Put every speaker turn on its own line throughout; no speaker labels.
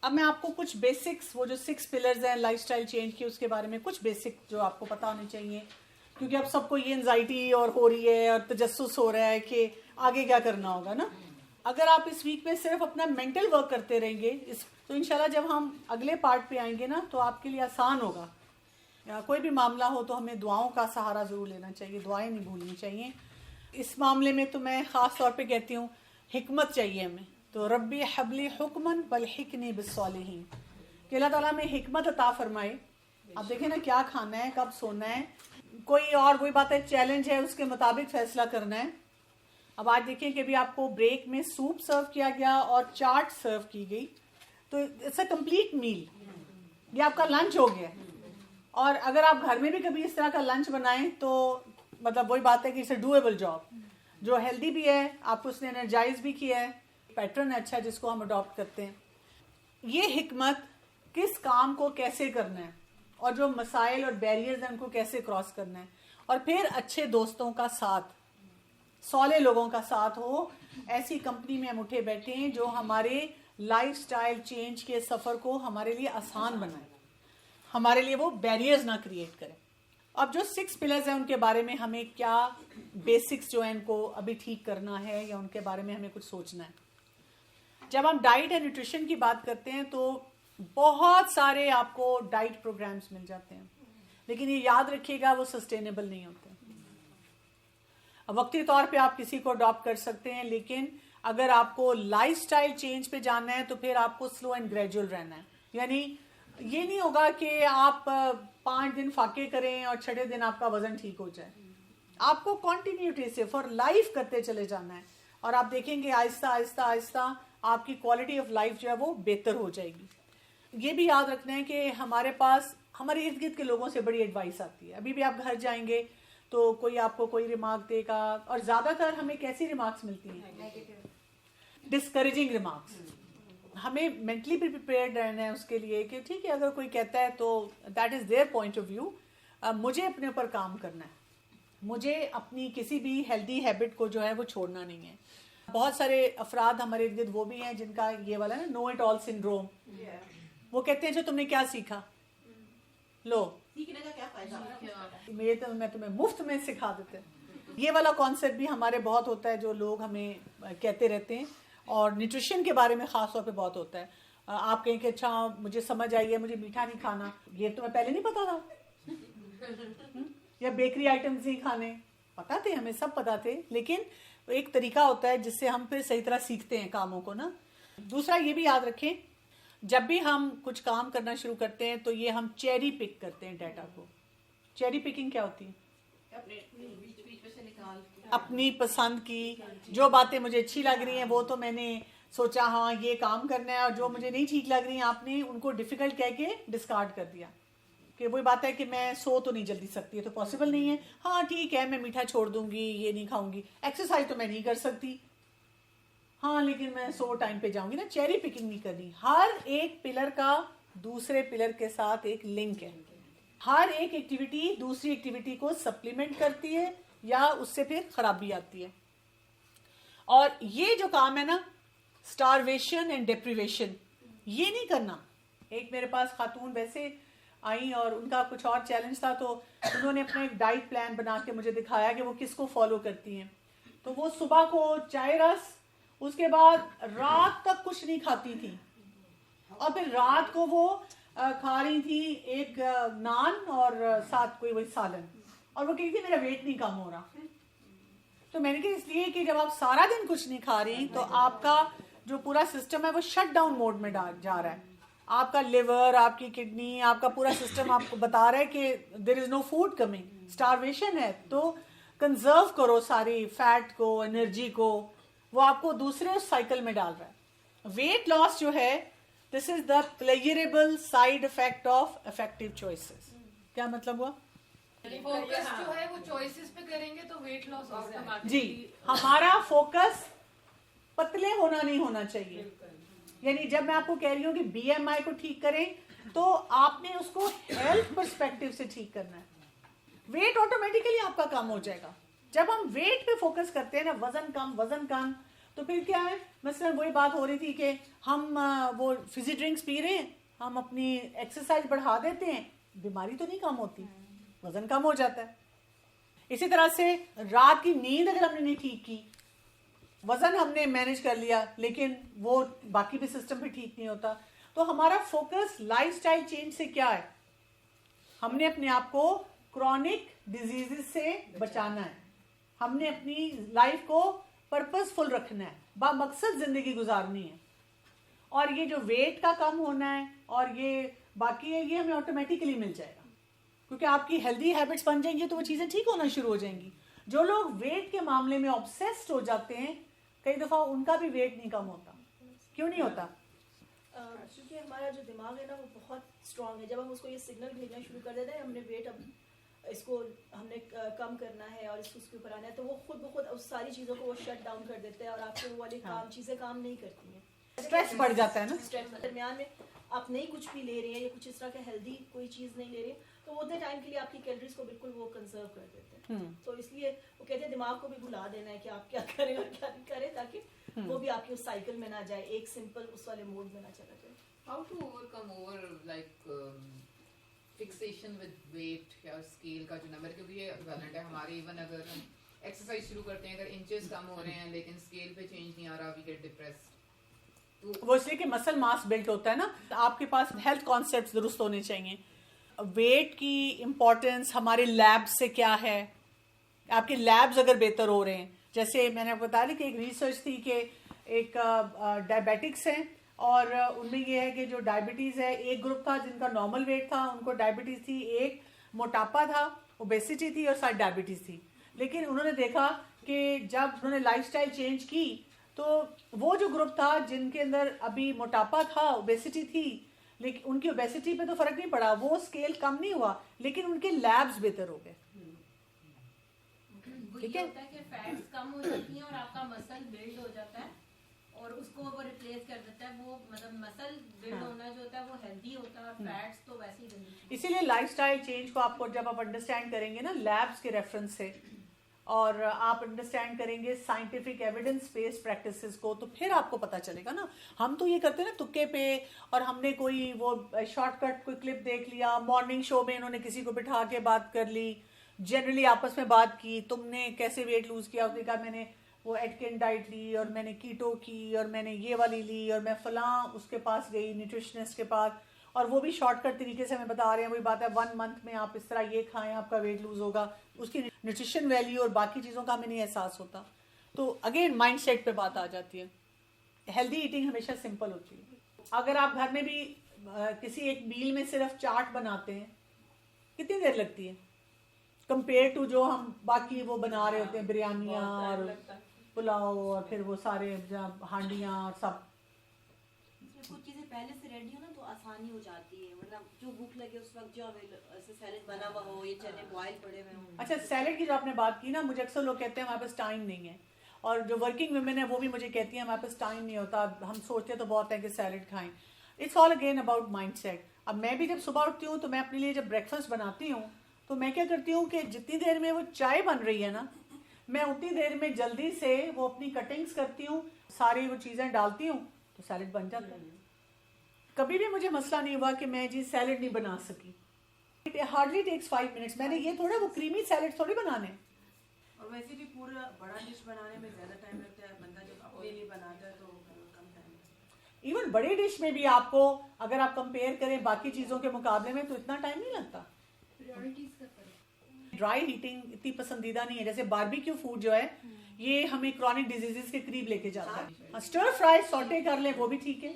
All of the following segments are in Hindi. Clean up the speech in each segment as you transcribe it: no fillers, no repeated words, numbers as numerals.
अब मैं आपको कुछ बेसिक्स, वो जो 6 पिलर्स हैं लाइफस्टाइल चेंज की, उसके बारे में कुछ बेसिक जो आपको पता होने चाहिए, क्योंकि अब सबको ये एंजाइटी और हो रही है और तजस्सुस हो रहा है कि आगे क्या करना होगा ना। अगर आप इस वीक में सिर्फ अपना मेंटल वर्क करते रहेंगे तो इंशाल्लाह जब हम अगले पार्ट पे आएंगे ना तो आपके लिए आसान होगा। या कोई भी मामला हो तो हमें दुआओं का सहारा ज़रूर लेना चाहिए, दुआएं नहीं भूलनी चाहिए। इस मामले में तो मैं ख़ास तौर पे कहती हूँ हिकमत चाहिए हमें। तो रब्बी हबली हुक्मन बलहिकनी बिस्सॉलिहीन, कि अल्लाह ताला में हिकमत अता फरमाए। अब देखें ना, क्या खाना है, कब सोना है, कोई और कोई बात है, चैलेंज है, उसके मुताबिक फैसला करना है। अब आज देखें कि अभी आपको ब्रेक में सूप सर्व किया गया और चाट सर्व की गई, तो इट्स अ कंप्लीट मील, ये आपका लंच हो गया। और अगर आप घर में भी कभी इस तरह का लंच बनाएं तो मतलब वही बात है कि इट्स अ डूएबल जॉब, जो हेल्दी भी है, आपको उसने एनर्जाइज भी किया है, पैटर्न अच्छा जिसको हम अडॉप्ट करते हैं। ये हिकमत किस काम को कैसे करना है और जो मसाइल और बैरियर्स हैं उनको कैसे क्रॉस करना है, और फिर अच्छे दोस्तों का साथ, सौले लोगों का साथ हो। ऐसी कंपनी में हम उठे बैठे हैं जो हमारे लाइफस्टाइल चेंज के सफ़र को हमारे लिए आसान बनाए, हमारे लिए वो बैरियर्स ना क्रिएट करें। अब जो 6 पिलर्स हैं उनके बारे में हमें क्या बेसिक्स जो है इनको अभी ठीक करना है या उनके बारे में हमें कुछ सोचना है। जब हम डाइट एंड न्यूट्रिशन की बात करते हैं तो बहुत सारे आपको डाइट प्रोग्राम्स मिल जाते हैं, लेकिन ये याद रखिएगा वो सस्टेनेबल नहीं होते। वक्ती तौर पे आप किसी को अडॉप्ट कर सकते हैं, लेकिन अगर आपको लाइफस्टाइल चेंज पे जाना है तो फिर आपको स्लो एंड ग्रेजुअल रहना है। यानी ये नहीं होगा कि आप 5 दिन फाके करें और 6ठे दिन आपका वजन ठीक हो जाए। आपको कॉन्टिन्यूटी से फॉर लाइफ करते चले जाना है, और आप देखेंगे आहिस्ता आहिस्ता आहिस्ता आपकी क्वालिटी ऑफ लाइफ जो है वो बेहतर हो जाएगी। ये भी याद रखना है कि हमारे पास हमारे इर्द गिर्द के लोगों से बड़ी एडवाइस आती है। अभी भी आप घर जाएंगे तो कोई आपको कोई रिमार्क देगा, और ज़्यादातर हमें कैसी रिमार्क्स मिलती हैं? Discouraging remarks. हमें मेंटली भी प्रिपेयर्ड रहना है उसके लिए कि ठीक है, अगर कोई कहता है तो that is their point of view. मुझे अपने ऊपर काम करना है, मुझे अपनी किसी भी हेल्दी हैबिट को जो है वो छोड़ना नहीं है। बहुत सारे अफराद हमारे इर्द गिर्द वो भी हैं जिनका ये वाला ना नो इट ऑल सिंड्रोम। वो कहते हैं जो तुमने क्या सीखा, लो
सीखने का क्या फायदा,
मेरे तो मैं तुम्हें मुफ्त में सिखा देते हैं। ये वाला कॉन्सेप्ट भी हमारे बहुत होता है, जो लोग हमें कहते रहते हैं, और न्यूट्रिशन के बारे में ख़ास तौर पे बहुत होता है। आप कहें कि अच्छा मुझे समझ आई है, मुझे मीठा नहीं खाना, ये तुम्हें पहले नहीं पता था। या बेकरी आइटम्स नहीं खाने, पता थे, हमें सब पता थे, लेकिन एक तरीका होता है जिससे हम फिर सही तरह सीखते हैं कामों को ना। दूसरा ये भी याद रखें, जब भी हम कुछ काम करना शुरू करते हैं तो ये हम चेरी पिक करते हैं डाटा को। चेरी पिकिंग क्या होती है?
बीच से निकाल
अपनी पसंद की जो बातें मुझे अच्छी लग रही हैं वो तो मैंने सोचा हाँ ये काम करना है, और जो मुझे नहीं ठीक लग रही हैं आपने उनको डिफिकल्ट कह के डिस्कार्ड कर दिया। कि वही बात है कि मैं सो तो नहीं जल्दी सकती है, तो पॉसिबल नहीं है। हाँ ठीक है, मैं मीठा छोड़ दूंगी, ये नहीं खाऊंगी, एक्सरसाइज तो मैं नहीं कर सकती, हाँ लेकिन मैं सो टाइम पे जाऊंगी ना। चेरी पिकिंग नहीं करनी। हर एक पिलर का दूसरे पिलर के साथ एक लिंक है। हर एक एक्टिविटी दूसरी एक्टिविटी को सप्लीमेंट करती है या उससे फिर खराबी आती है। और ये जो काम है ना, स्टारवेशन एंड डेप्रिवेशन, ये नहीं करना। एक मेरे पास खातून वैसे आई और उनका कुछ और चैलेंज था, तो उन्होंने अपना एक डाइट प्लान बना के मुझे दिखाया कि वो किसको फॉलो करती हैं। तो वो सुबह को चाय रस, उसके बाद रात तक कुछ नहीं खाती थी, और फिर रात को वो खा रही थी एक नान और साथ कोई वही सालन, और वो कहती थी मेरा वेट नहीं कम हो रहा। तो मैंने कहा इसलिए कि जब आप सारा दिन कुछ नहीं खा रही तो आपका जो पूरा सिस्टम है वो शट डाउन मोड में जा रहा है। आपका लिवर, आपकी किडनी, आपका पूरा सिस्टम आपको बता रहा है कि there is no food coming, starvation है। तो कंजर्व करो सारी फैट को, एनर्जी को, वो आपको दूसरे साइकिल में डाल रहा है। वेट लॉस जो है, this is the pleasurable side effect of effective choices. क्या मतलब हुआ?
फोकस जो है वो चॉइसेस पे करेंगे तो वेट लॉस होगा
जी। हमारा फोकस पतले होना नहीं होना चाहिए। यानी जब मैं आपको कह रही हूँ कि बीएमआई को ठीक करें, तो आपने उसको हेल्थ पर्सपेक्टिव से ठीक करना है। वेट ऑटोमेटिकली आपका कम हो जाएगा। जब हम वेट पे फोकस करते हैं ना, वजन कम, तो फिर क्या है, मसलन वही बात हो रही थी कि हम वो फिजी ड्रिंक्स पी रहे हैं, हम अपनी एक्सरसाइज बढ़ा देते हैं, बीमारी तो नहीं कम होती, वजन कम हो जाता है। इसी तरह से रात की नींद अगर हमने नहीं ठीक की, वजन हमने मैनेज कर लिया लेकिन वो बाकी भी सिस्टम भी ठीक नहीं होता, तो हमारा फोकस लाइफस्टाइल चेंज से क्या है, हमने अपने आप को क्रॉनिक डिजीजेस से बचाना है, हमने अपनी लाइफ को पर्पसफुल रखना है, बामकसद जिंदगी गुजारनी है। और ये जो वेट का कम होना है और ये बाकी है, ये हमें ऑटोमेटिकली मिल जाएगा, क्योंकि आपकी हेल्दी हैबिट्स बन जाएंगी तो वो चीज़ें ठीक होना शुरू हो जाएंगी। जो लोग वेट के मामले में ऑब्सेस्ड हो जाते हैं, कई दफ़ा उनका भी वेट नहीं कम होता। क्यों नहीं होता?
क्योंकि हमारा जो दिमाग है ना वो बहुत स्ट्रांग है। जब हम उसको ये सिग्नल भेजना शुरू कर देते हैं हमने वेट अब इसको हमने कम करना है और इसको उसके ऊपर आना है, तो वो खुद ब खुद उस सारी चीज़ों को वो शट डाउन कर देते हैं और आपके वो वाली काम चीज़ें काम नहीं करती हैं।
स्ट्रेस बढ़ जाता है ना।
स्ट्रेस दरमियान में आप नहीं कुछ भी ले रहे हैं या कुछ इस तरह का हेल्दी कोई चीज़ नहीं ले रहे हैं, तो वो उतने टाइम के लिए आपकी कैलोरीज को बिल्कुल वो कंजर्व कर देते हैं। तो इसलिए वो कहते हैं दिमाग को भी भुला देना है कि आप क्या करें और क्या नहीं करें, ताकि वो भी आपके उस साइकिल में ना जाए, एक सिंपल उस वाले मोड में ना चला जाए।
How to overcome fixation with weight या स्केल का जो नंबर, क्योंकि ये वैलिड है हमारे, इवन अगर हम एक्सरसाइज शुरू करते हैं, अगर इंचेस कम हो रहे हैं लेकिन स्केल पे चेंज नहीं आ रहा, वी गेट डिप्रेस्ड।
वो इसलिए कि मसल मास बिल्ट होता है ना, आपके पास हेल्थ कॉन्सेप्ट्स दुरुस्त होने चाहिए। वेट की इम्पोर्टेंस हमारे लैब से क्या है, आपके लैब्स अगर बेहतर हो रहे हैं, जैसे मैंने आपको बताया कि एक रिसर्च थी कि एक डायबिटिक्स हैं और उनमें ये है कि जो डायबिटीज़ है, एक ग्रुप था जिनका नॉर्मल वेट था, उनको डायबिटीज़ थी, एक मोटापा था, ओबेसिटी थी और साथ डायबिटीज़ थी। लेकिन उन्होंने देखा कि जब उन्होंने लाइफस्टाइल चेंज की तो वो जो ग्रुप था जिनके अंदर अभी मोटापा था, ओबेसिटी थी, लेकिन उनकी ओबेसिटी पे तो फर्क नहीं पड़ा, वो स्केल कम नहीं हुआ, लेकिन उनके लैब्स बेहतर हो गए।
ठीक है, होता है कि फैट्स कम हो जाती हैं और आपका मसल बिल्ड हो जाता है और उसको वो रिप्लेस कर देता है। वो मतलब मसल बिल्ड होना जो होता है वो हेल्दी होता है और फैट्स तो वैसे ही गंदी।
इसीलिए लाइफस्टाइल चेंज को आपको जब आप अंडरस्टैंड करेंगे ना लैब्स के रेफरेंस से, और आप अंडरस्टैंड करेंगे साइंटिफिक एविडेंस बेस्ड प्रैक्टिसेस को, तो फिर आपको पता चलेगा ना। हम तो ये करते हैं ना तुक्के पे, और हमने कोई वो शॉर्टकट कोई क्लिप देख लिया, मॉर्निंग शो में इन्होंने किसी को बिठा के बात कर ली, जनरली आपस में बात की, तुमने कैसे वेट लूज किया, उसने कहा मैंने वो एटकिन डाइट ली और मैंने कीटो की और मैंने ये वाली ली और मैं फलां उसके पास गई न्यूट्रिशनिस्ट के पास, और वो भी शॉर्टकट तरीके से हमें बता रहे हैं। वही बात है 1 मंथ में आप इस तरह ये खाएं आपका वेट लूज होगा, उसकी न्यूट्रिशन वैल्यू और बाकी चीज़ों का हमें नहीं एहसास होता। तो अगेन माइंड सेट पे बात आ जाती है। हेल्दी ईटिंग हमेशा सिंपल होती है। अगर आप घर में भी किसी एक मील में सिर्फ चाट बनाते हैं, कितनी देर लगती है कंपेयर टू जो हम बाकी वो बना रहे होते हैं, बिरयानियाँ और पुलाव और फिर वो सारे हांडियाँ और सब।
कुछ चीजें पहले से रेडी हो ना तो आसानी हो जाती है, मतलब जो भूख लगे उस वक्त जो सैलेड बना हुआ हो, ये चने बॉयल पड़े हुए हों।
अच्छा, सैलेड की जो आपने बात की ना, मुझे अक्सर लोग कहते हैं हमारे पास टाइम नहीं है, और जो वर्किंग वुमेन है वो भी मुझे कहती हैं हमारे पास टाइम नहीं होता, हम सोचते तो बहुत है कि सैलेड खाएं। It's all again about mind set. अब मैं भी जब सुबह उठती हूँ तो मैं अपने लिए जब ब्रेकफास्ट बनाती हूँ तो मैं क्या करती हूँ कि जितनी देर में वो चाय बन रही है ना, मैं उतनी देर में जल्दी से वो अपनी कटिंग्स करती हूँ, सारी वो चीज़ें डालती हूँ, तो सैलेड बन जाता है। कभी भी मुझे मसला नहीं हुआ कि मैं जी सैलेड नहीं बना सकी। It hardly takes 5 minutes. मैंने ये थोड़ा वो क्रीमी सैलेड थोड़ी बनाने।
और वैसे भी पूरा बड़ा डिश बनाने में ज़्यादा टाइम लगता है, बंदा जब अपने लिए बनाता है तो कम टाइम लगता है।
इवन बड़ी डिश में भी आपको अगर आप कंपेयर करें बाकी चीज़ों के मुकाबले में तो इतना टाइम नहीं लगता। ड्राई ईटिंग इतनी पसंदीदा नहीं है। जैसे बारबेक्यू फूड जो है ये हमें क्रॉनिक डिजीजेस के करीब लेके जाता है। स्टर फ्राई सॉटे कर ले वो भी ठीक है।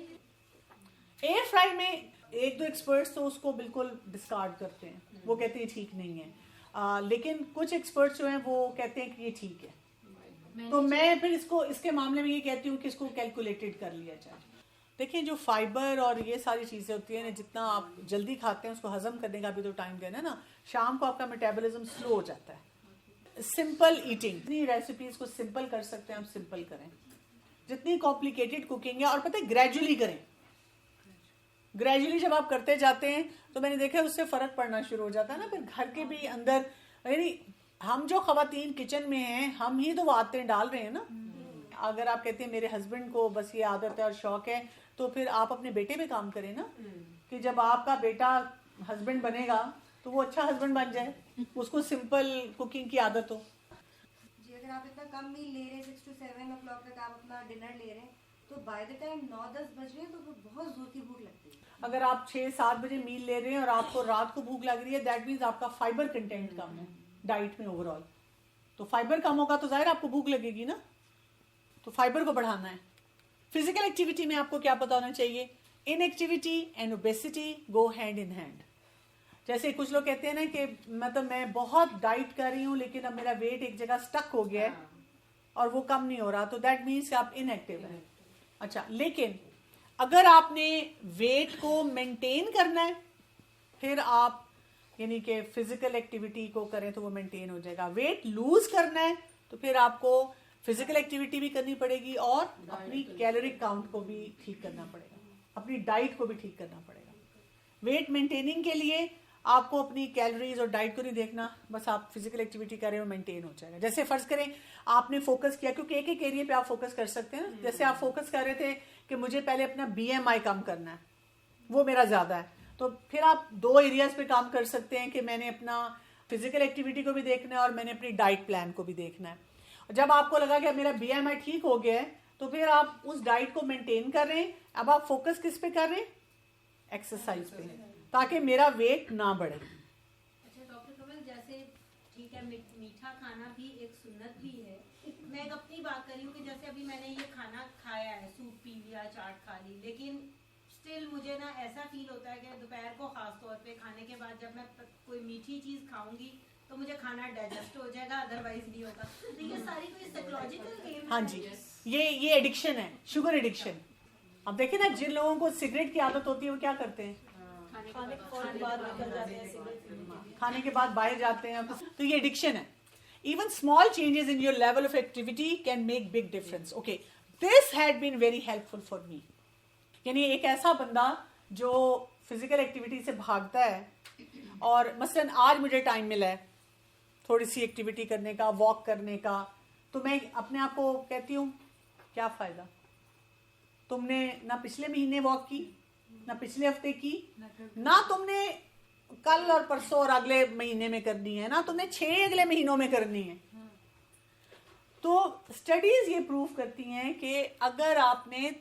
एयर फ्राई में एक दो एक्सपर्ट्स तो उसको बिल्कुल डिस्कार्ड करते हैं, वो कहते हैं ठीक नहीं है, लेकिन कुछ एक्सपर्ट्स जो हैं वो कहते हैं कि ये ठीक है। तो मैं फिर इसके मामले में ये कहती हूँ कि इसको कैलकुलेटेड कर लिया जाए। देखिए जो फाइबर और ये सारी चीज़ें होती हैं, जितना आप जल्दी खाते हैं उसको हजम करने का भी तो टाइम देना ना। शाम को आपका मेटाबॉलिज्म स्लो हो जाता है। सिंपल ईटिंग, जितनी रेसिपीज को सिंपल कर सकते हैं हम सिंपल करें। जितनी कॉम्प्लिकेटेड कुकिंग है, और पता है ग्रेजुअली करें। ग्रेजुअली जब आप करते जाते हैं तो मैंने देखा है उससे फर्क पड़ना शुरू हो जाता है ना। फिर घर के भी अंदर, यानी हम जो खवातीन किचन में हैं हम ही तो वो आदतें डाल रहे हैं ना। अगर आप कहते हैं मेरे हस्बैंड को बस ये आदत है और शौक है, तो फिर आप अपने बेटे पे काम करें ना, कि जब आपका बेटा हस्बैंड बनेगा तो वो अच्छा हस्बैंड बन जाए, उसको सिंपल कुकिंग की आदत हो।
जी अगर आप इतना कम मील ले रहे हैं 6 to 7 o'clock तक आप अपना डिनर ले रहे हैं, तो बाय द टाइम 9-10 बज रहे हैं तो फिर बहुत जोर की भूख लगती है।
अगर आप 6-7 बजे मील ले रहे हैं और आपको रात को भूख लग रही है, दैट मीन्स आपका फाइबर कंटेंट कम है डाइट में ओवरऑल। तो फाइबर कम होगा तो जाहिर आपको भूख लगेगी ना, तो फाइबर को बढ़ाना है। फिजिकल एक्टिविटी में आपको क्या पता होना चाहिए, inactivity and obesity go hand in hand. जैसे कुछ लोग कहते हैं ना कि मतलब मैं बहुत डाइट कर रही हूँ लेकिन अब मेरा वेट एक जगह स्टक हो गया है और वो कम नहीं हो रहा, तो दैट मीन्स आप इनएक्टिव हैं। अच्छा, लेकिन अगर आपने वेट को मेंटेन करना है, फिर आप यानी कि फिजिकल एक्टिविटी को करें तो वो मेंटेन हो जाएगा। वेट लूज करना है तो फिर आपको फिजिकल एक्टिविटी भी करनी पड़ेगी और अपनी कैलोरी काउंट को भी ठीक करना पड़ेगा, अपनी डाइट को भी ठीक करना पड़ेगा। वेट मेंटेनिंग के लिए आपको अपनी कैलोरीज और डाइट को नहीं देखना, बस आप फिजिकल एक्टिविटी करें और मेंटेन हो जाएगा। जैसे फर्ज करें आपने फोकस किया, क्योंकि एक एक एरिया पे आप फोकस कर सकते हैं। जैसे आप फोकस कर रहे थे कि मुझे पहले अपना BMI कम करना है, वो मेरा ज्यादा है, तो फिर आप 2 एरियाज पे काम कर सकते हैं कि मैंने अपना फिजिकल एक्टिविटी को भी देखना है और मैंने अपनी डाइट प्लान को भी देखना है। जब आपको लगा कि मेरा BMI ठीक हो गया है, तो फिर आप उस डाइट को मेंटेन कर रहे हैं। अब आप फोकस किस पे कर रहे हैं, एक्सरसाइज पे, ताकि मेरा वेट ना बढ़े।
अच्छा डॉक्टर कमल, जैसे ठीक है मीठा खाना भी एक सुन्नत भी है। मैं एक अपनी बात कर रही हूँ कि जैसे अभी मैंने ये खाना खाया है, सूप पी लिया, चाट खा ली, लेकिन स्टिल मुझे ना ऐसा फील होता है कि दोपहर को खास तौर पे खाने के बाद जब मैं कोई मीठी चीज खाऊंगी तो मुझे खाना डाइजेस्ट हो जाएगा, अदरवाइज नहीं होगा। तो ये सारी कोई साइकोलॉजिकल गेम।
हाँ जी, ये एडिक्शन है, शुगर एडिक्शन। अब देखिए ना, जिन लोगों को सिगरेट की आदत होती है वो क्या करते हैं,
खाने के फौरन बाद निकल जाते हैं सिगरेट।
खाने के बाद बाहर जाते हैं, तो ये एडिक्शन है। Even small changes in your level of activity can make big difference. Okay, this had been very helpful for me. यानी एक ऐसा बंदा जो फिजिकल एक्टिविटी से भागता है और मसलन आज मुझे टाइम मिला है थोड़ी सी एक्टिविटी करने का, वॉक करने का, तो मैं अपने आप को कहती हूँ क्या फायदा, तुमने ना पिछले महीने वॉक की, ना पिछले हफ्ते की, ना तुमने कल और परसों और अगले महीने में करनी है, ना तुमने 6 अगले महीनों में करनी है। तो स्टडीज ये प्रूव करती हैं कि अगर आपने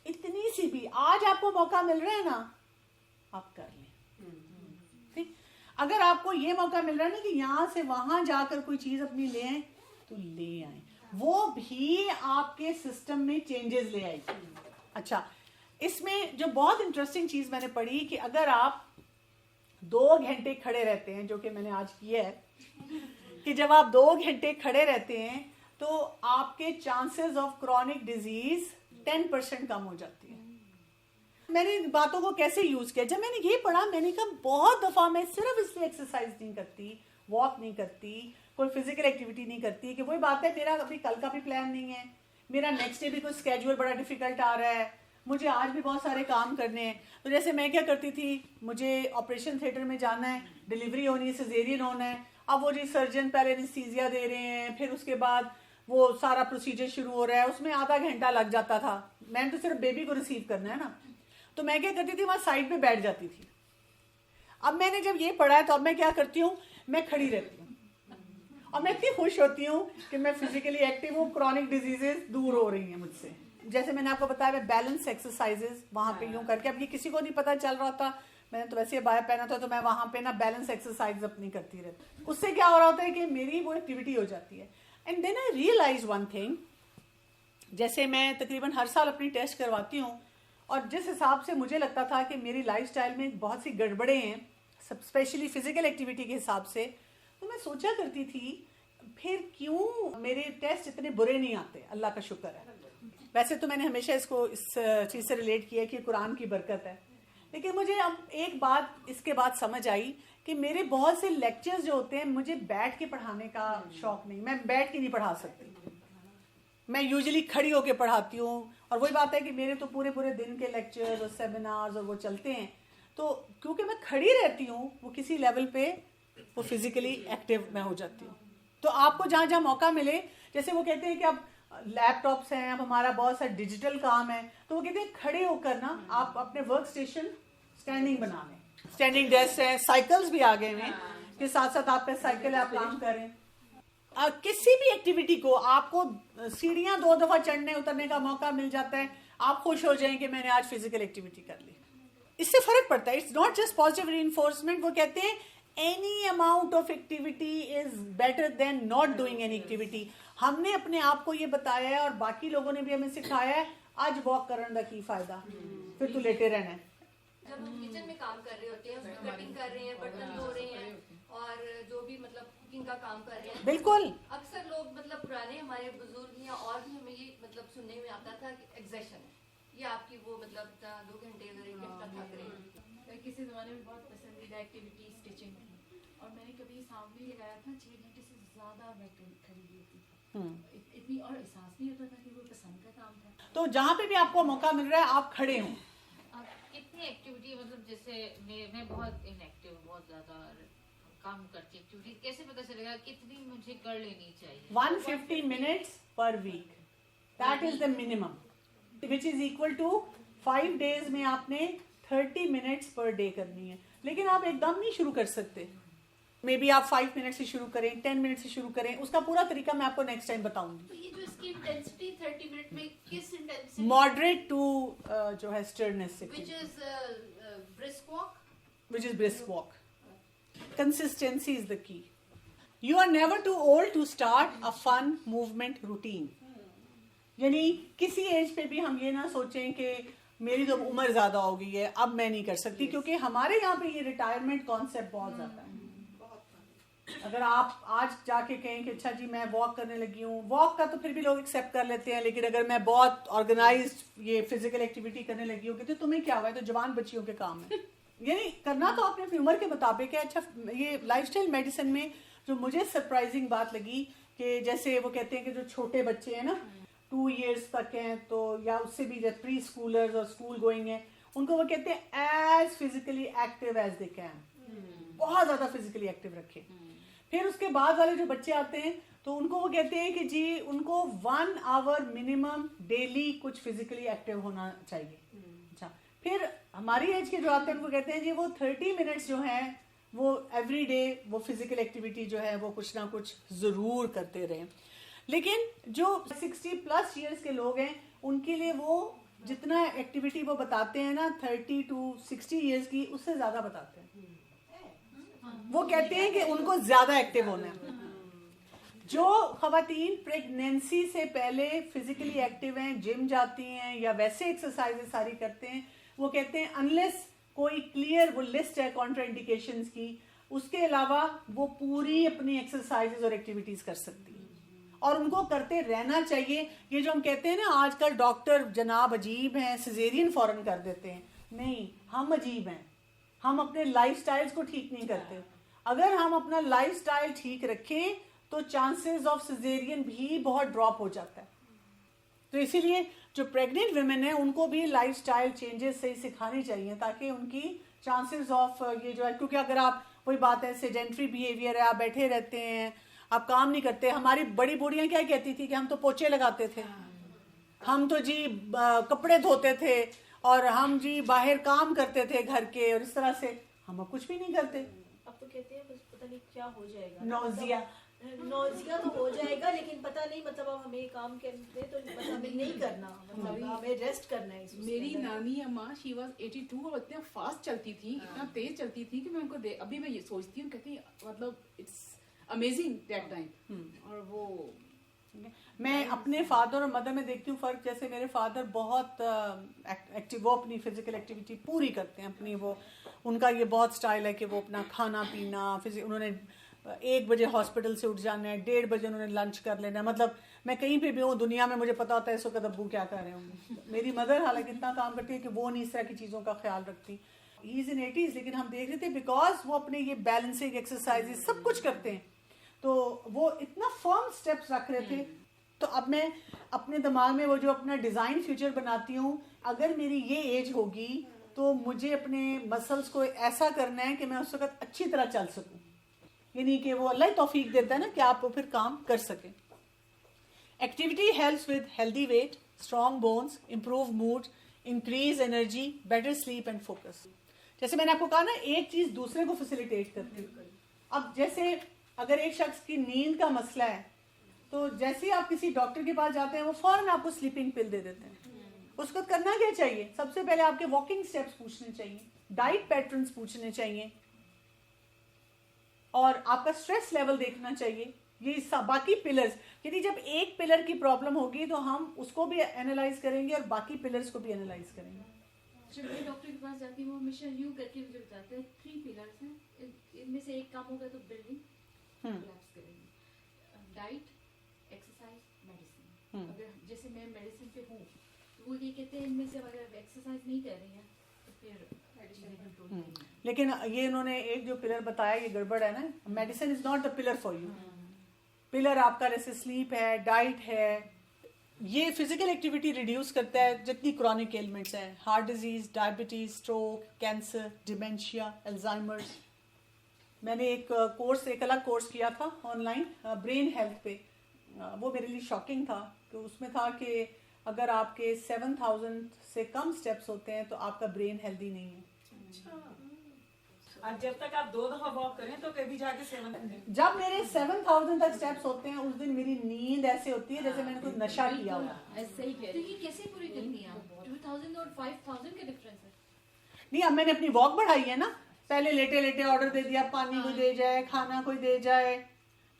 इतनी सी भी, आज आपको मौका मिल रहा है ना, आप कर लें। ठीक, अगर आपको ये मौका मिल रहा है ना कि यहां से वहां जाकर कोई चीज अपनी ले आए, तो ले आए, वो भी आपके सिस्टम में चेंजेस ले आएगी। अच्छा, इसमें जो बहुत इंटरेस्टिंग चीज मैंने पढ़ी कि अगर आप 2 घंटे खड़े रहते हैं, जो कि मैंने आज किया है, कि जब आप 2 घंटे खड़े रहते हैं तो आपके चांसेस ऑफ क्रॉनिक डिजीज 10% कम हो जाती है। मैंने इन बातों को कैसे यूज किया, जब मैंने ये पढ़ा मैंने कहा बहुत दफा मैं सिर्फ इसलिए एक्सरसाइज नहीं करती, वॉक नहीं करती, कोई फिजिकल एक्टिविटी नहीं करती कि वही बात है, मेरा अभी कल का भी प्लान नहीं है, मेरा नेक्स्ट डे भी कोई स्केड्यूल बड़ा डिफिकल्ट आ रहा है, मुझे आज भी बहुत सारे काम करने हैं। तो जैसे मैं क्या करती थी, मुझे ऑपरेशन थिएटर में जाना है, डिलीवरी होनी है, सिजेरियन होना है, अब वो जी सर्जन पहले एनेस्थीसिया दे रहे हैं, फिर उसके बाद वो सारा प्रोसीजर शुरू हो रहा है, उसमें आधा घंटा लग जाता था। मैंने तो सिर्फ बेबी को रिसीव करना है ना, तो मैं क्या करती थी, वहां साइड पे बैठ जाती थी। अब मैंने जब ये पढ़ा है तो अब मैं क्या करती हूँ, मैं खड़ी रहती हूँ और मैं इतनी खुश होती हूँ कि मैं फिजिकली एक्टिव हूँ, क्रॉनिक डिजीजेस दूर हो रही हैं मुझसे। जैसे मैंने आपको बताया, मैं बैलेंस एक्सरसाइजेस वहां पे यूं करके, अब ये किसी को नहीं पता चल रहा था, मैंने तो वैसे बाया पहना था, तो मैं वहां पे ना बैलेंस एक्सरसाइज अपनी करती रहती। उससे क्या हो रहा होता है कि मेरी वो एक्टिविटी हो जाती है। And then I realise one thing, जैसे मैं तकरीबन हर साल अपनी टेस्ट करवाती हूँ, और जिस हिसाब से मुझे लगता था कि मेरी लाइफस्टाइल में बहुत सी गड़बड़े हैं, स्पेशली फिजिकल एक्टिविटी के हिसाब से, तो मैं सोचा करती थी फिर क्यों मेरे टेस्ट इतने बुरे नहीं आते। अल्लाह का शुक्र है। वैसे तो मैंने हमेशा इसको इस चीज़ से रिलेट किया कि कुरान की बरकत है, लेकिन मुझे अब एक बात इसके बाद समझ आई कि मेरे बहुत से लेक्चर्स जो होते हैं, मुझे बैठ के पढ़ाने का शौक नहीं, मैं बैठ के नहीं पढ़ा सकती, मैं यूजुअली खड़ी होके पढ़ाती हूँ। और वही बात है कि मेरे तो पूरे पूरे दिन के लेक्चर्स और सेमिनार्स और वो चलते हैं, तो क्योंकि मैं खड़ी रहती हूँ, वो किसी लेवल पे वो फिजिकली एक्टिव मैं हो जाती हूँ। तो आपको जहाँ जहाँ मौका मिले, जैसे वो कहते हैं कि अब लैपटॉप्स हैं, अब हमारा बहुत सारा डिजिटल काम है, तो वो कहते हैं खड़े होकर ना आप अपने वर्क स्टेशन स्टैंडिंग बना लें। स्टैंडिंग डेस्क है, साइकिल्स भी आ गए हैं के साथ साथ आपका साइकिल है, आप काम करें। किसी भी एक्टिविटी को आपको सीढ़ियां 2 दफा चढ़ने उतरने का मौका मिल जाता है, आप खुश हो जाएं कि मैंने आज फिजिकल एक्टिविटी कर ली। इससे फर्क पड़ता है। It's not just positive reinforcement. वो कहते हैं any amount of activity is better than not doing any activity. हमने अपने आप को ये बताया है और बाकी लोगों ने भी हमें सिखाया है, आज वॉक करने का की फायदा, फिर तू लेटे रहना है।
जब हम किचन में काम कर रहे होते हैं, उसमें कटिंग कर रहे हैं, बर्तन धो रहे हैं और जो भी मतलब कुकिंग का काम कर रहे हैं,
बिल्कुल
अक्सर लोग मतलब पुराने हमारे बुजुर्ग या और भी हमें ये मतलब सुनने में आता था कि एग्जैशन है, ये आपकी वो मतलब 2 घंटे अगर 1 घंटा थक रहे हैं।
किसी ज़माने में बहुत पसंदीदा एक्टिविटी स्टिचिंग थी और मैंने कभी सामने लगाया था 6 घंटे से ज़्यादा मैं खड़ी रहती थी, इतनी और एहसास नहीं होता था कि वो पसंद का काम था।
तो जहाँ पे भी आपको मौका मिल रहा है आप खड़े हों।
कितनी एक्टिविटी, मतलब जैसे मैं बहुत इनएक्टिव, बहुत ज़्यादा काम करती एक्टिविटी, कैसे पता चलेगा कितनी मुझे कर लेनी चाहिए?
150 minutes per week, that is the minimum, which is equal to 5 days में आपने 30 minutes per day करनी है। लेकिन आप एकदम नहीं शुरू कर सकते, मे बी आप 5 मिनट से शुरू करें, 10 मिनट से शुरू करें, उसका पूरा तरीका मैं आपको नेक्स्ट टाइम बताऊंगी।
तो ये जो इसकी इंटेंसिटी 30 मिनट में किस इंटेंसिटी?
मॉडरेट टू जो है स्टर्नेस से,
Which is brisk walk?
which is brisk walk. Consistency is the key. You are never too old to start a fun movement routine. यानी किसी एज पे भी हम ये ना सोचें कि मेरी तो उम्र ज्यादा हो गई है, अब मैं नहीं कर सकती, क्योंकि हमारे यहाँ पे ये रिटायरमेंट कॉन्सेप्ट बहुत ज्यादा है। अगर आप आज जाके कहें कि अच्छा जी मैं वॉक करने लगी हूँ, वॉक का तो फिर भी लोग एक्सेप्ट कर लेते हैं, लेकिन अगर मैं बहुत ऑर्गेनाइज्ड ये फिजिकल एक्टिविटी करने लगी हूँ, कहते तुम्हें क्या हुआ है, तो जवान बच्चियों के काम है। यानी करना तो आपने अपनी उम्र के मुताबिक है। अच्छा, ये लाइफस्टाइल मेडिसिन में जो मुझे सरप्राइजिंग बात लगी कि जैसे वो कहते हैं कि जो छोटे बच्चे हैं ना 2 years तक हैं, तो या उससे भी जब प्री स्कूलर्स और स्कूल गोइंग हैं, उनको वो कहते हैं as physically active as they can, बहुत ज्यादा फिजिकली एक्टिव रखें। फिर उसके बाद वाले जो बच्चे आते हैं तो उनको वो कहते हैं कि जी उनको 1 hour मिनिमम डेली कुछ फिजिकली एक्टिव होना चाहिए। अच्छा, फिर हमारी एज के जो आते हैं उनको कहते हैं जी वो 30 मिनट्स जो हैं वो एवरी डे वो फिजिकल एक्टिविटी जो है वो कुछ ना कुछ जरूर करते रहें। लेकिन जो 60+ years के लोग हैं उनके लिए वो जितना एक्टिविटी वो बताते हैं ना 30 to 60 years की, उससे ज्यादा बताते हैं। वो कहते हैं कि उनको ज्यादा एक्टिव होना है। जो खवातीन प्रेगनेंसी से पहले फिजिकली एक्टिव हैं, जिम जाती हैं या वैसे एक्सरसाइजेस सारी करते हैं, वो कहते हैं अनलेस कोई क्लियर वो लिस्ट है कॉन्ट्राइंडिकेशंस की, उसके अलावा वो पूरी अपनी एक्सरसाइजेस और एक्टिविटीज कर सकती हैं और उनको करते रहना चाहिए। ये जो हम कहते हैं ना आजकल डॉक्टर जनाब अजीब हैं, सिजेरियन फौरन कर देते हैं, नहीं, हम अजीब हैं, हम अपने लाइफस्टाइल्स को ठीक नहीं करते। अगर हम अपना लाइफस्टाइल ठीक रखें तो चांसेस ऑफ सिजेरियन भी बहुत ड्रॉप हो जाता है। तो इसीलिए जो प्रेग्नेंट वुमेन है उनको भी लाइफस्टाइल चेंजेस सही सिखानी चाहिए ताकि उनकी चांसेस ऑफ ये जो है, क्योंकि अगर आप वही बात है सेडेंटरी बिहेवियर है, आप बैठे रहते हैं, आप काम नहीं करते। हमारी बड़ी बूढ़ियां क्या कहती थी कि हम तो पोछे लगाते थे, हम तो जी कपड़े धोते थे और हम जी बाहर काम करते थे घर के, और इस तरह से हम अब कुछ भी नहीं करते।
अब तो कहते हैं बस पता नहीं क्या हो जाएगा,
नौजिया
तो हो जाएगा, लेकिन पता नहीं मतलब अब हमें काम करते तो बस हमें नहीं करना, मतलब हमें रेस्ट करना है।
मेरी नानी अम्मा शी वाज 82 और इतना फास्ट चलती थी, इतना तेज चलती थी कि मैं उनको अभी मैं ये सोचती हूँ, कहती मतलब इट्स अमेजिंग दैट टाइम। और वो
मैं अपने फादर और मदर में देखती हूँ फर्क। जैसे मेरे फादर बहुत एक्टिव, वो अपनी फिजिकल एक्टिविटी पूरी करते हैं अपनी, वो उनका ये बहुत स्टाइल है कि वो अपना खाना पीना उन्होंने 1 बजे हॉस्पिटल से उठ जाना है, 1:30 बजे उन्होंने लंच कर लेना है। मतलब मैं कहीं पे भी हूँ दुनिया में मुझे पता होता है इस वक्त अब्बू क्या कर रहे होंगे। मेरी मदर हालांकि इतना काम करती है कि वो नहीं इस तरह की चीज़ों का ख्याल रखती। ही इज इन 80s, लेकिन हम देख रहे थे बिकॉज वो अपने ये बैलेंसिंग एक्सरसाइजेज सब कुछ करते हैं, तो वो इतना फर्म स्टेप्स रख रहे थे। तो अब मैं अपने दिमाग में वो जो अपना डिज़ाइन फ्यूचर बनाती हूँ, अगर मेरी ये एज होगी तो मुझे अपने मसल्स को ऐसा करना है कि मैं उस वक्त अच्छी तरह चल सकूँ, यानी कि वो अल्लाह ही तौफीक देता है ना कि आप फिर काम कर सकें। Activity helps with healthy weight, strong bones, improve mood, increase energy, better sleep and focus. जैसे मैंने आपको कहा ना, एक चीज दूसरे को फैसिलिटेट करती है। अब जैसे अगर एक शख्स की नींद का मसला है, तो जैसे ही आप किसी डॉक्टर के पास जाते हैं, वो फौरन आपको स्लीपिंग पिल दे देते हैं। उसको करना क्या चाहिए? सबसे पहले आपके वॉकिंग स्टेप्स पूछने चाहिए, डाइट पैटर्न्स पूछने चाहिए, और आपका स्ट्रेस लेवल देखना चाहिए। ये बाकी पिलर्स, क्योंकि जब एक पिलर की प्रॉब्लम होगी तो हम उसको भी एनालाइज करेंगे और बाकी पिलर्स को भी एनालाइज करेंगे।
जब मैं डॉक्टर के पास जाती हूँ, वो हमेशा यूं करके मुझे बताते हैं 3 पिलर्स हैं, इनमें से एक काम होगा तो बिल्डिंग कोलैप्स करेगी। Diet, exercise, medicine. अगर जैसे मैं मेडिसिन पे हूँ तो वो ये कहते हैं इनमें से अगर एक्सरसाइज नहीं कर रही हैं तो फिर मेडिसिन कंट्रोल नहीं है।
लेकिन ये इन्होंने एक जो पिलर बताया, ये गड़बड़ है ना। Medicine is not the pillar for you. Pillar आपका जैसे स्लीप है, डाइट है, ये फिजिकल एक्टिविटी रिड्यूस करता है जितनी क्रॉनिक एलिमेंट्स हैं, heart disease, diabetes, stroke, cancer, dementia, Alzheimer's. मैंने एक अलग कोर्स किया था ऑनलाइन ब्रेन हेल्थ पे। वो मेरे लिए शॉकिंग था कि उसमें था कि अगर आपके 7000 से कम स्टेप्स होते हैं तो आपका ब्रेन हेल्दी नहीं है।
और जब तक आप 2 दफा वॉक करें तो कभी जाके 7
जब मेरे 7000 तक स्टेप्स होते हैं, उस दिन मेरी नींद ऐसे होती है जैसे मैंने कोई नशा किया हुआ।
ऐसे ही कह रही है। तो ये कैसे पूरी करनी है आप? 2000 और 5000 का डिफरेंस है।
नहीं, अब मैंने अपनी वॉक बढ़ाई है ना। पहले लेटे लेटे ऑर्डर दे दिया, पानी कोई दे जाए, खाना कोई दे जाए,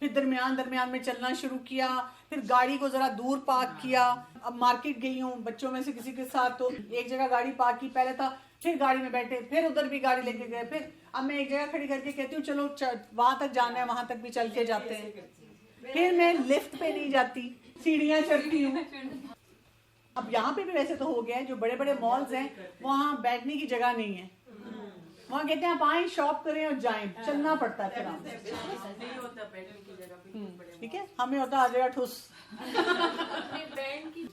फिर दरमियान में चलना शुरू किया, फिर गाड़ी को जरा दूर पार्क किया। अब मार्केट गई हूँ बच्चों में से किसी के साथ, तो एक जगह गाड़ी पार्क की, पहले था, फिर गाड़ी में बैठे, फिर उधर भी गाड़ी लेके गए, फिर अब मैं एक जगह खड़ी करके कहती हूँ चलो वहां तक जाना है, वहां तक भी चल के जाते हैं। फिर मैं लिफ्ट पे नहीं जाती, सीढ़ियां चढ़ती हूँ। अब यहाँ पे भी वैसे तो हो गया है, जो बड़े बड़े मॉल्स हैं वहाँ बैठने की जगह नहीं है। वहाँ कहते हैं आप आए, शॉप करें और जाएं, चलना पड़ता है फिर
नहीं होता बैठने की जगह पे।
ठीक है, हमें होता आ जाएगा ठुस।
अपने ब्रांड की